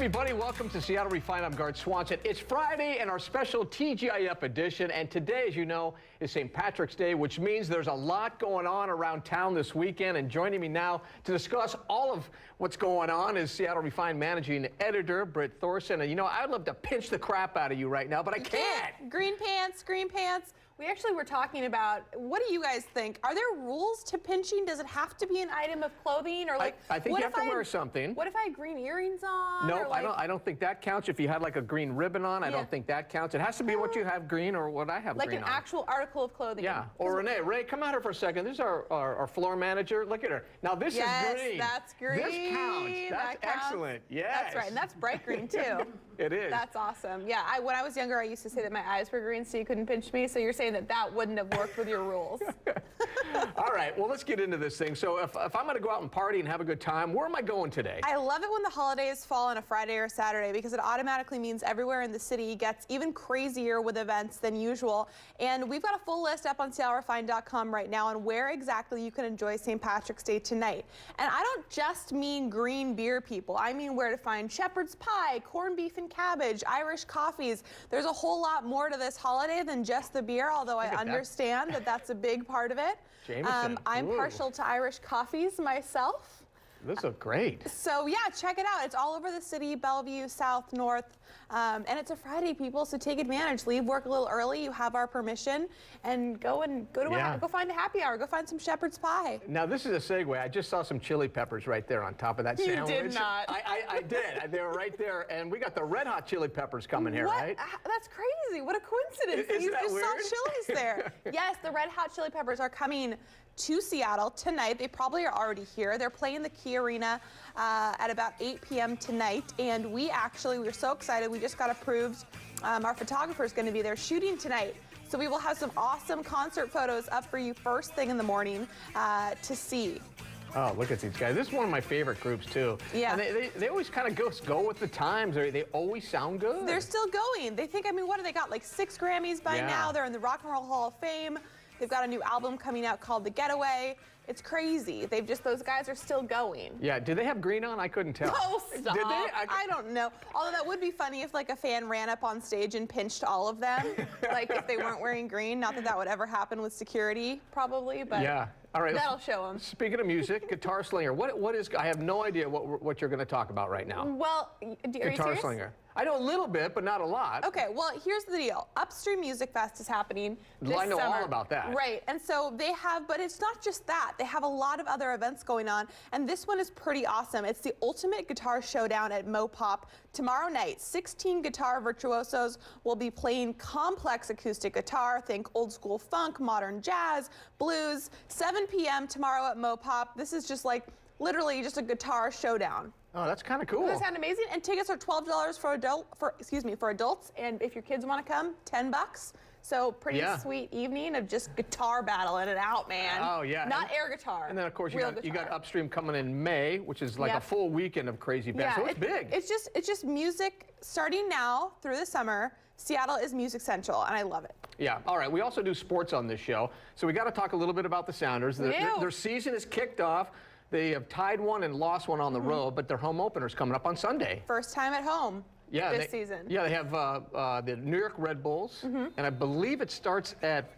everybody, welcome to Seattle Refined. I'm Garth Swanson. It's Friday and our special TGIF edition, and today, as you know, is St. Patrick's Day, which means there's a lot going on around town this weekend. And joining me now to discuss all of what's going on is Seattle Refined managing editor Britt Thorson. And you know, I'd love to pinch the crap out of you right now, but I can't. Green pants, green pants. We actually were talking about, what do you guys think? Are there rules to pinching? Does it have to be an item of clothing? Or like, I think you have to wear something. What if I had green earrings on? No, like, I don't think that counts. If you had like a green ribbon on, I don't think that counts. It has to be what you have green or what I have like green on. Like an actual article of clothing. Yeah. Or Renee. Ray, come out here for a second. This is our floor manager. Look at her. Now this is green. That's green. This counts. That's excellent. Yes. That's right. And that's bright green too. It is. That's awesome. Yeah. When I was younger, I used to say that my eyes were green so you couldn't pinch me. So you're saying that that wouldn't have worked with your rules. All right. Well, let's get into this thing. So if I'm going to go out and party and have a good time, where am I going today? I love it when the holidays fall on a Friday or Saturday because it automatically means everywhere in the city gets even crazier with events than usual. And we've got a full list up on SeattleRefined.com right now on where exactly you can enjoy St. Patrick's Day tonight. And I don't just mean green beer, people. I mean where to find shepherd's pie, corned beef and cabbage, Irish coffees. There's a whole lot more to this holiday than just the beer, although I understand that that's a big part of it. Jameson. I'm partial to Irish coffees myself. This is great. So yeah, check it out. It's all over the city, Bellevue, South, North, and it's a Friday, people. So take advantage. Leave work a little early. You have our permission, and go find a happy hour. Go find some shepherd's pie. Now this is a segue. I just saw some chili peppers right there on top of that sandwich. You did not. I did. They were right there, and we got the red hot chili peppers coming here, right? That's crazy. What a coincidence. You just saw chilies there. Yes, the red hot chili peppers are coming to Seattle tonight. They probably are already here. They're playing the Key Arena at about 8 p.m. tonight, and we're so excited. We just got approved. Our photographer is going to be there shooting tonight. So we will have some awesome concert photos up for you first thing in the morning to see. Oh, look at these guys. This is one of my favorite groups, too. Yeah. And they always kind of go with the times. They always sound good. They're still going. They think, what do they got, like 6 Grammys by now? They're in the Rock and Roll Hall of Fame. They've got a new album coming out called The Getaway. It's crazy. Those guys are still going. Yeah, did they have green on? I couldn't tell. Oh, stop. Did they? I don't know. Although that would be funny if like a fan ran up on stage and pinched all of them, like if they weren't wearing green. Not that that would ever happen with security, probably, but yeah. All right, that'll show them. Speaking of music, Guitar Slinger. What is? I have no idea what you're going to talk about right now. Well, are you Guitar Slinger. I know a little bit, but not a lot. Okay, well, here's the deal. Upstream Music Fest is happening this I know summer. all about that. Right, and so they have, but it's not just that. They have a lot of other events going on, and this one is pretty awesome. It's the Ultimate Guitar Showdown at Mopop tomorrow night. 16 guitar virtuosos will be playing complex acoustic guitar. Think old school funk, modern jazz, blues. 7 p.m. tomorrow at Mopop. This is just like literally just a guitar showdown. Oh, that's kind of cool. Doesn't that sound amazing? And tickets are $12 for adults, and if your kids want to come, $10. So pretty sweet evening of just guitar battling it out, man. Oh yeah. Not air guitar. And then of course you got Upstream coming in May, which is like a full weekend of crazy bands. Yeah, so it's big. It's just music starting now through the summer. Seattle is music central, and I love it. Yeah. All right. We also do sports on this show, so we got to talk a little bit about the Sounders. Their season is kicked off. They have tied one and lost one on the road, but their home opener's coming up on Sunday. First time at home this season. Yeah, they have the New York Red Bulls, and I believe it starts at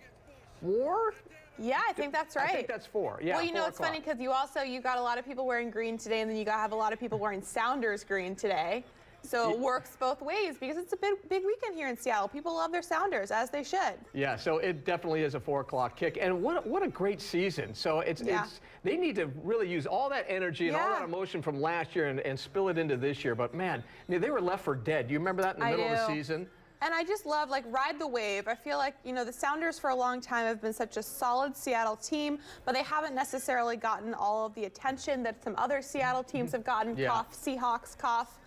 4? Yeah, I think that's right. I think that's 4. Yeah. Well, you know, it's funny because you got a lot of people wearing green today, and then you have a lot of people wearing Sounders green today. So it works both ways because it's a big weekend here in Seattle. People love their Sounders, as they should. Yeah, so it definitely is a 4 o'clock kick. And what a great season. So they need to really use all that energy and all that emotion from last year and spill it into this year. But man, they were left for dead. Do you remember that in the middle of the season? And I just love, ride the wave. I feel like, the Sounders for a long time have been such a solid Seattle team, but they haven't necessarily gotten all of the attention that some other Seattle teams have gotten. Cough, Seahawks, cough.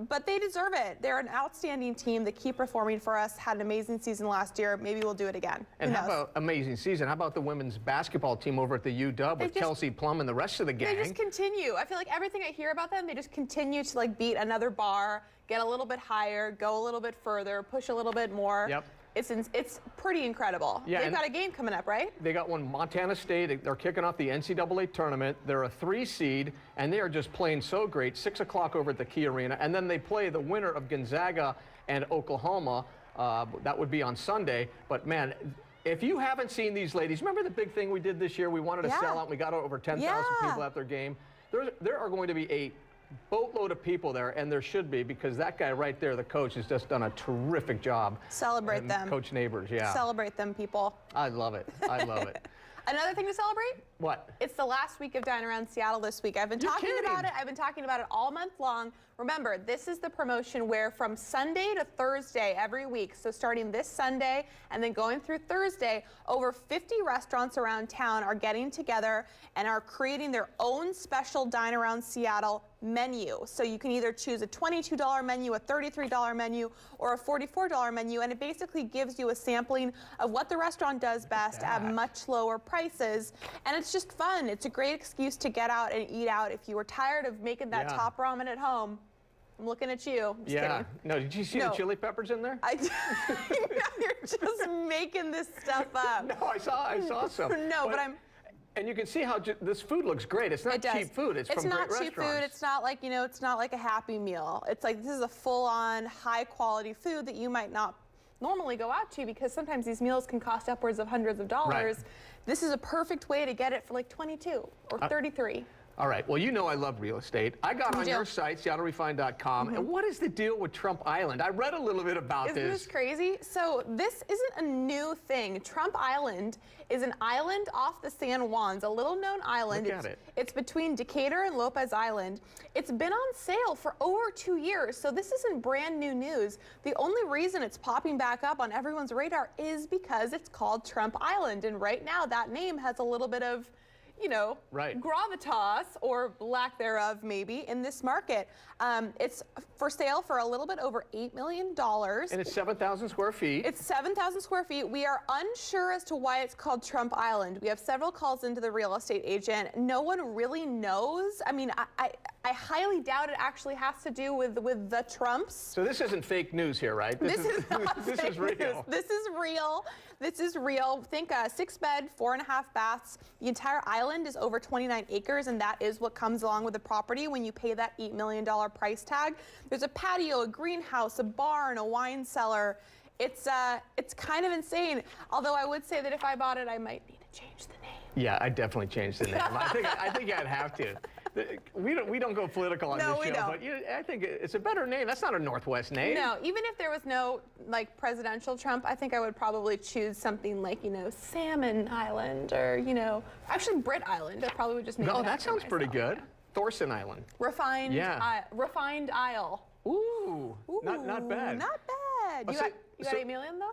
But they deserve it. They're an outstanding team that keep performing for us. Had an amazing season last year. Maybe we'll do it again. And how about amazing season? How about the women's basketball team over at the UW with Kelsey Plum and the rest of the gang? They just continue. I feel like everything I hear about them, they just continue to beat another bar, get a little bit higher, go a little bit further, push a little bit more. Yep. It's pretty incredible. Yeah, They've got a game coming up, right? They got one, Montana State. They're kicking off the NCAA tournament. They're a 3 seed, and they are just playing so great. 6 o'clock over at the Key Arena, and then they play the winner of Gonzaga and Oklahoma. That would be on Sunday. But man, if you haven't seen these ladies, remember the big thing we did this year? We wanted to sell out. And we got over 10,000 people at their game. There are going to be a boatload of people there, and there should be, because that guy right there, the coach, has just done a terrific job. Celebrate them. Coach Neighbors, yeah. Celebrate them, people. I love it. I love it. Another thing to celebrate? What? It's the last week of Dine Around Seattle this week. I've been talking about it. I've been talking about it all month long. Remember, this is the promotion where from Sunday to Thursday every week, so starting this Sunday and then going through Thursday, over 50 restaurants around town are getting together and are creating their own special Dine Around Seattle menu. So you can either choose a $22 menu, a $33 menu, or a $44 menu, and it basically gives you a sampling of what the restaurant does best at much lower prices. And it's just fun. It's a great excuse to get out and eat out. If you were tired of making that top ramen at home, I'm looking at you. Just kidding. No, did you see the chili peppers in there? You're just making this stuff up. No, I saw some. No, but I'm... And you can see how this food looks great. It's not cheap food. It's from great restaurants. It's not cheap food. It's not like, it's not like a Happy Meal. It's like, this is a full-on, high-quality food that you might not normally go out to, because sometimes these meals can cost upwards of hundreds of dollars. Right. This is a perfect way to get it for like 22 or 33. All right. Well, you know I love real estate. I got on your site, SeattleRefined.com, and what is the deal with Trump Island? I read a little bit about this. Isn't this crazy? So this isn't a new thing. Trump Island is an island off the San Juans, a little-known island. Look at it. It's between Decatur and Lopez Island. It's been on sale for over 2 years, so this isn't brand new news. The only reason it's popping back up on everyone's radar is because it's called Trump Island, and right now that name has a little bit of gravitas, or lack thereof, maybe, in this market. It's for sale for a little bit over $8 million. And it's 7,000 square feet. It's 7,000 square feet. We are unsure as to why it's called Trump Island. We have several calls into the real estate agent. No one really knows. I mean, I highly doubt it actually has to do with the Trumps. So this isn't fake news here, right? This is not this fake is real. news. This is real. This is real. Think 6-bed, 4.5 baths. The entire island is over 29 acres, and that is what comes along with the property when you pay that $8 million price tag. There's a patio, a greenhouse, a barn, a wine cellar. It's kind of insane. Although I would say that if I bought it, I might need to change the name. Yeah, I'd definitely change the name. I think I'd have to. We don't go political on this show, but I think it's a better name. That's not a Northwest name. No, even if there was no presidential Trump, I think I would probably choose something like Salmon Island, or actually Britt Island. I probably would just make it. No, that sounds pretty good. Thorson Island. Refined. Refined Isle. Ooh, not bad. Not bad. You got $8 million though?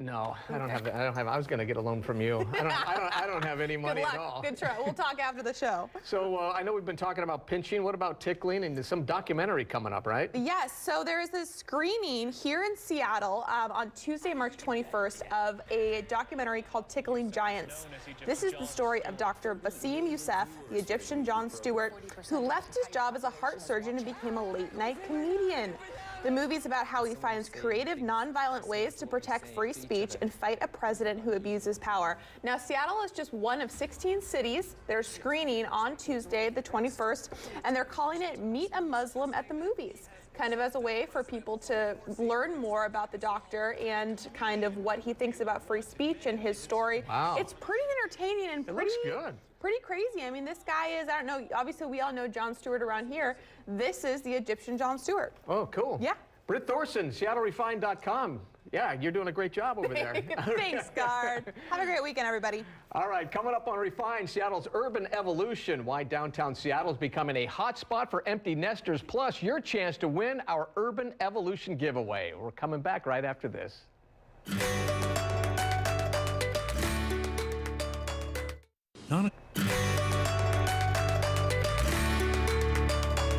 No, I don't have. I was going to get a loan from you. I don't have any money at all. Good try. We'll talk after the show. So I know we've been talking about pinching. What about tickling? And there's some documentary coming up, right? Yes. So there is this screening here in Seattle on Tuesday, March 21st, of a documentary called Tickling Giants. This is the story of Dr. Bassem Youssef, the Egyptian Jon Stewart, who left his job as a heart surgeon and became a late-night comedian. The movie's about how he finds creative, nonviolent ways to protect free speech and fight a president who abuses power. Now, Seattle is just one of 16 cities. They're screening on Tuesday, the 21st, and they're calling it Meet a Muslim at the Movies, kind of as a way for people to learn more about the doctor and kind of what he thinks about free speech and his story. Wow. It's pretty entertaining and looks good. Pretty crazy. I mean, this guy is, I don't know, obviously we all know Jon Stewart around here. This is the Egyptian Jon Stewart. Oh, cool. Yeah. Britt Thorson, SeattleRefined.com. Yeah, you're doing a great job over there. Thanks, Guard. Have a great weekend, everybody. All right, coming up on Refined, Seattle's urban evolution, why downtown Seattle is becoming a hot spot for empty nesters, plus your chance to win our Urban Evolution giveaway. We're coming back right after this.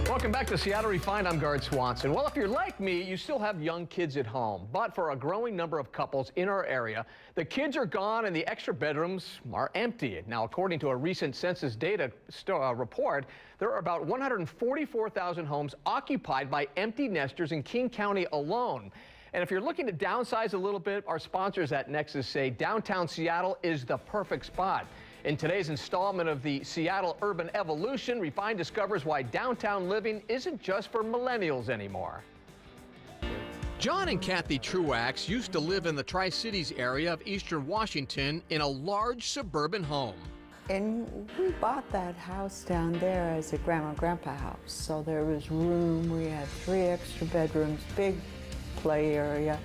Welcome back to Seattle Refined. I'm Guard Swanson. Well, if you're like me, you still have young kids at home. But for a growing number of couples in our area, the kids are gone and the extra bedrooms are empty. Now, according to a recent census data report, there are about 144,000 homes occupied by empty nesters in King County alone. And if you're looking to downsize a little bit, our sponsors at Nexus say downtown Seattle is the perfect spot. In today's installment of the Seattle Urban Evolution, Refine discovers why downtown living isn't just for millennials anymore. John and Kathy Truax used to live in the Tri-Cities area of Eastern Washington in a large suburban home. And we bought that house down there as a grandma and grandpa house. So there was room, we had 3 extra bedrooms, big play area.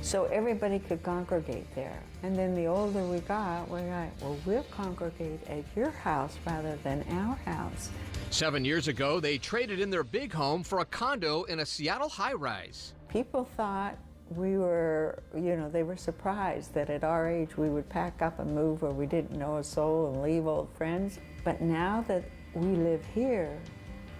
So everybody could congregate there. And then the older we got, we're like, well, we'll congregate at your house rather than our house. 7 years ago, they traded in their big home for a condo in a Seattle high-rise. People thought we were, they were surprised that at our age we would pack up and move where we didn't know a soul and leave old friends. But now that we live here,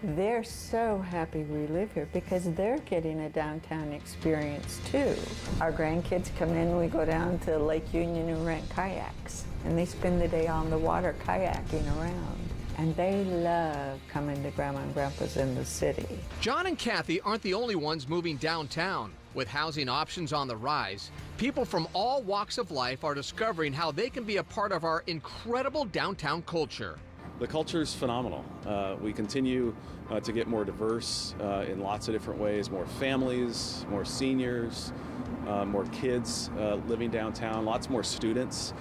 they're so happy we live here because they're getting a downtown experience too. Our grandkids come in, we go down to Lake Union and rent kayaks. And they spend the day on the water kayaking around. And they love coming to Grandma and Grandpa's in the city. John and Kathy aren't the only ones moving downtown. With housing options on the rise, people from all walks of life are discovering how they can be a part of our incredible downtown culture. The culture is phenomenal. We continue to get more diverse in lots of different ways, more families, more seniors, more kids living downtown, lots more students.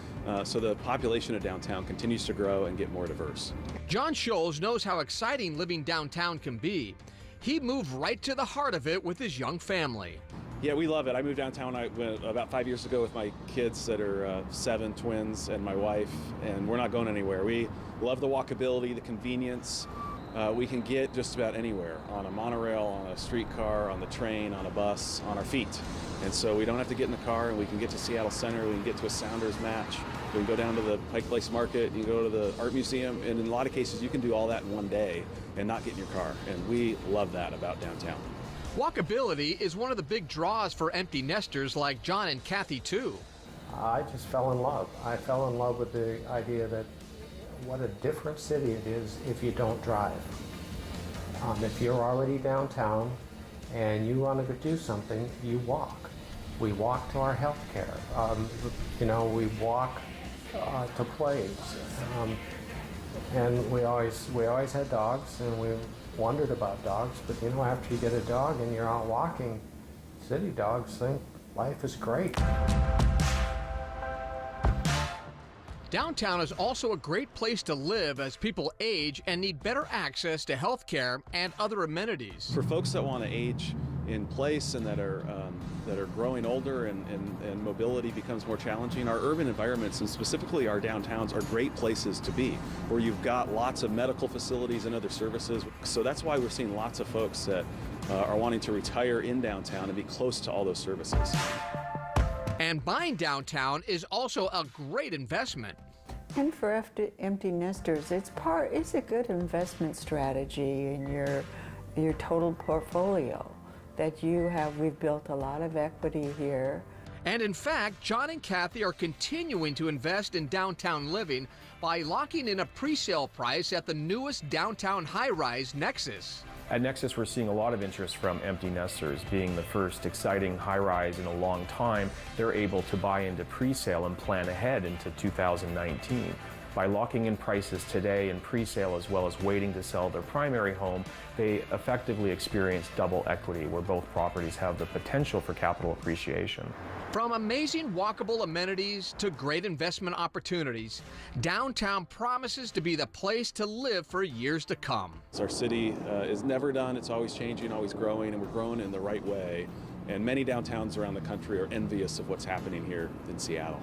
So the population of downtown continues to grow and get more diverse. John Scholes knows how exciting living downtown can be. He moved right to the heart of it with his young family. Yeah, we love it. I moved downtown about 5 years ago with my kids that are 7 twins and my wife, and we're not going anywhere. We love the walkability, the convenience. We can get just about anywhere on a monorail, on a streetcar, on the train, on a bus, on our feet. And so we don't have to get in the car, and we can get to Seattle Center, we can get to a Sounders match, we can go down to the Pike Place Market, you can go to the art museum, and in a lot of cases you can do all that in one day and not get in your car. And we love that about downtown. Walkability is one of the big draws for empty nesters like John and Kathy too. I just fell in love. I fell in love with the idea that what a different city it is if you don't drive. If you're already downtown and you want to do something, you walk. We walk to our health care. We walk to plays. And we always had dogs, and we wondered about dogs, but after you get a dog and you're out walking, city dogs think life is great. Downtown is also a great place to live as people age and need better access to health care and other amenities. For folks that want to age in place and that are growing older and mobility becomes more challenging, our urban environments and specifically our downtowns are great places to be, where you've got lots of medical facilities and other services. So that's why we're seeing lots of folks that are wanting to retire in downtown and be close to all those services. And buying downtown is also a great investment. And for empty nesters, it's a good investment strategy in your total portfolio that you have. We've built a lot of equity here. And in fact, John and Kathy are continuing to invest in downtown living by locking in a pre-sale price at the newest downtown high-rise Nexus. At Nexus, we're seeing a lot of interest from empty nesters. Being the first exciting high-rise in a long time, they're able to buy into pre-sale and plan ahead into 2019. By locking in prices today in pre-sale as well as waiting to sell their primary home, they effectively experience double equity, where both properties have the potential for capital appreciation. From amazing walkable amenities to great investment opportunities, downtown promises to be the place to live for years to come. Our city is never done. It's always changing, always growing, and we're growing in the right way. And many downtowns around the country are envious of what's happening here in Seattle.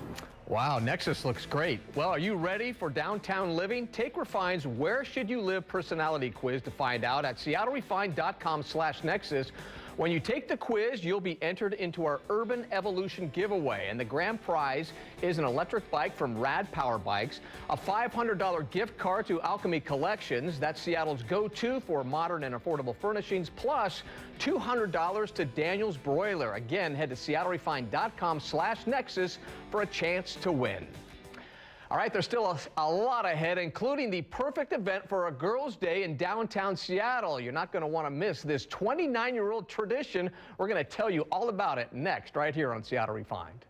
Wow, Nexus looks great. Well, are you ready for downtown living? Take Refine's Where Should You Live personality quiz to find out at seattlerefine.com/Nexus. When you take the quiz, you'll be entered into our Urban Evolution giveaway, and the grand prize is an electric bike from Rad Power Bikes, a $500 gift card to Alchemy Collections, that's Seattle's go-to for modern and affordable furnishings, plus $200 to Daniel's Broiler. Again, head to seattlerefine.com/Nexus for a chance to win. All right, there's still a lot ahead, including the perfect event for a girls' day in downtown Seattle. You're not going to want to miss this 29-year-old tradition. We're going to tell you all about it next, right here on Seattle Refined.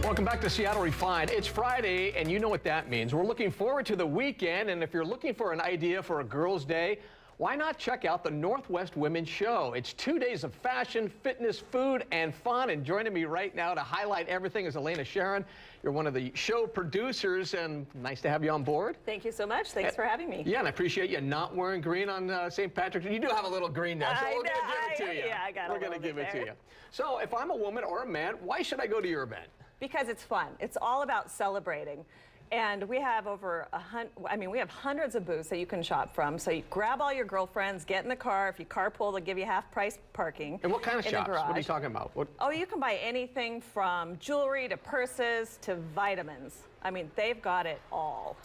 Welcome back to Seattle Refined. It's Friday, and you know what that means. We're looking forward to the weekend, and if you're looking for an idea for a girls' day, why not check out the Northwest Women's Show? It's 2 days of fashion, fitness, food, and fun. And joining me right now to highlight everything is Elena Sharon. You're one of the show producers, and nice to have you on board. Thank you so much. Thanks for having me. Yeah, and I appreciate you not wearing green on St. Patrick's Day. You do have a little green now, so we're going to give it to you. Yeah, I got We're going to give it to you. So if I'm a woman or a man, why should I go to your event? Because it's fun. It's all about celebrating. And we have we have hundreds of booths that you can shop from. So you grab all your girlfriends, get in the car. If you carpool, they'll give you half-price parking. And what kind of in shops? the garage. What are you talking about? What? Oh, you can buy anything from jewelry to purses to vitamins. I mean, they've got it all.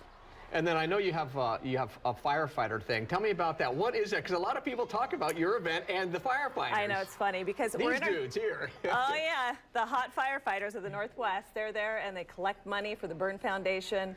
And then I know you have a firefighter thing. Tell me about that. What is that? Because a lot of people talk about your event and the firefighters. I know, it's funny because These we're in dudes here. Oh yeah, the hot firefighters of the Northwest. They're there and they collect money for the Burn Foundation.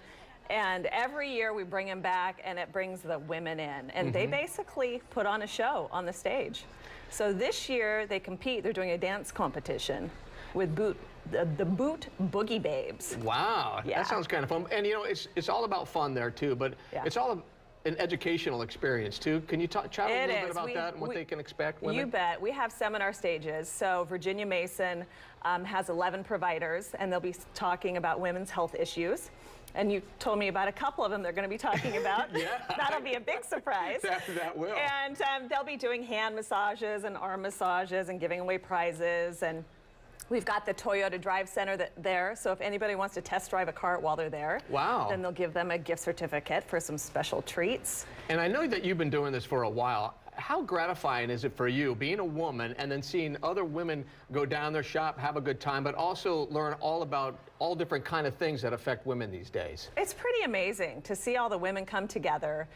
And every year we bring them back and it brings the women in. And they basically put on a show on the stage. So this year they compete. They're doing a dance competition with the Boot Boogie Babes. Wow, Yeah. that sounds kind of fun. And you know, it's all about fun there too, but Yeah. it's all an educational experience too. Can you chat a little bit about that and what We- they can expect, women? You bet. We have seminar stages. So Virginia Mason has 11 providers, and they'll be talking about women's health issues. And you told me about a couple of them they're going to be talking about. Yeah. That'll be a big surprise. That will. And they'll be doing hand massages and arm massages and giving away prizes. And we've got the Toyota Drive Center there, so if anybody wants to test drive a car while they're there, Wow. then they'll give them a gift certificate for some special treats. And I know that you've been doing this for a while. How gratifying is it for you, being a woman and then seeing other women go down their shop, have a good time, but also learn all about all different kind of things that affect women these days? It's pretty amazing to see all the women come together.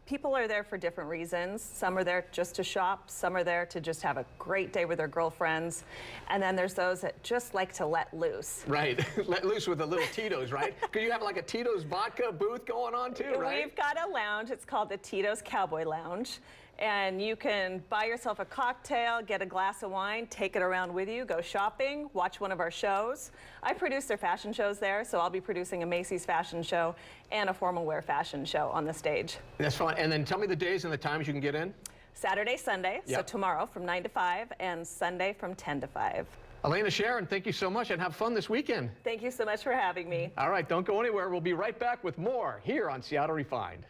People are there for different reasons. Some are there just to shop. Some are there to just have a great day with their girlfriends. And then there's those that just like to let loose. Right, let loose with a little Tito's, right? Because you have like a Tito's vodka booth going on too, right? We've got a lounge. It's called the Tito's Cowboy Lounge. And you can buy yourself a cocktail, get a glass of wine, take it around with you, go shopping, watch one of our shows. I produce their fashion shows there, so I'll be producing a Macy's fashion show and a formal wear fashion show on the stage. That's fun. And then tell me the days and the times you can get in. Saturday, Sunday, so Yep. tomorrow from 9 to 5, and Sunday from 10 to 5. Elena Sharon, thank you so much and have fun this weekend. Thank you so much for having me. All right, don't go anywhere. We'll be right back with more here on Seattle Refined.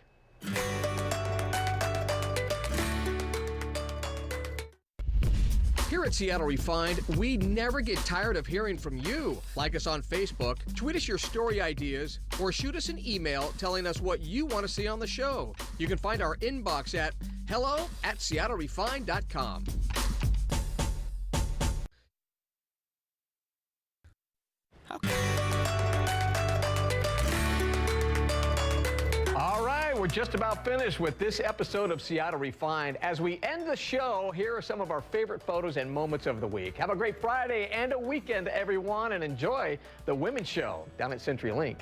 Here at Seattle Refined, we never get tired of hearing from you. Like us on Facebook, tweet us your story ideas, or shoot us an email telling us what you want to see on the show. You can find our inbox at hello@seattlerefined.com. All right, we're just about finished with this episode of Seattle Refined. As we end the show, here are some of our favorite photos and moments of the week. Have a great Friday and a weekend, everyone, and enjoy the Women's Show down at CenturyLink.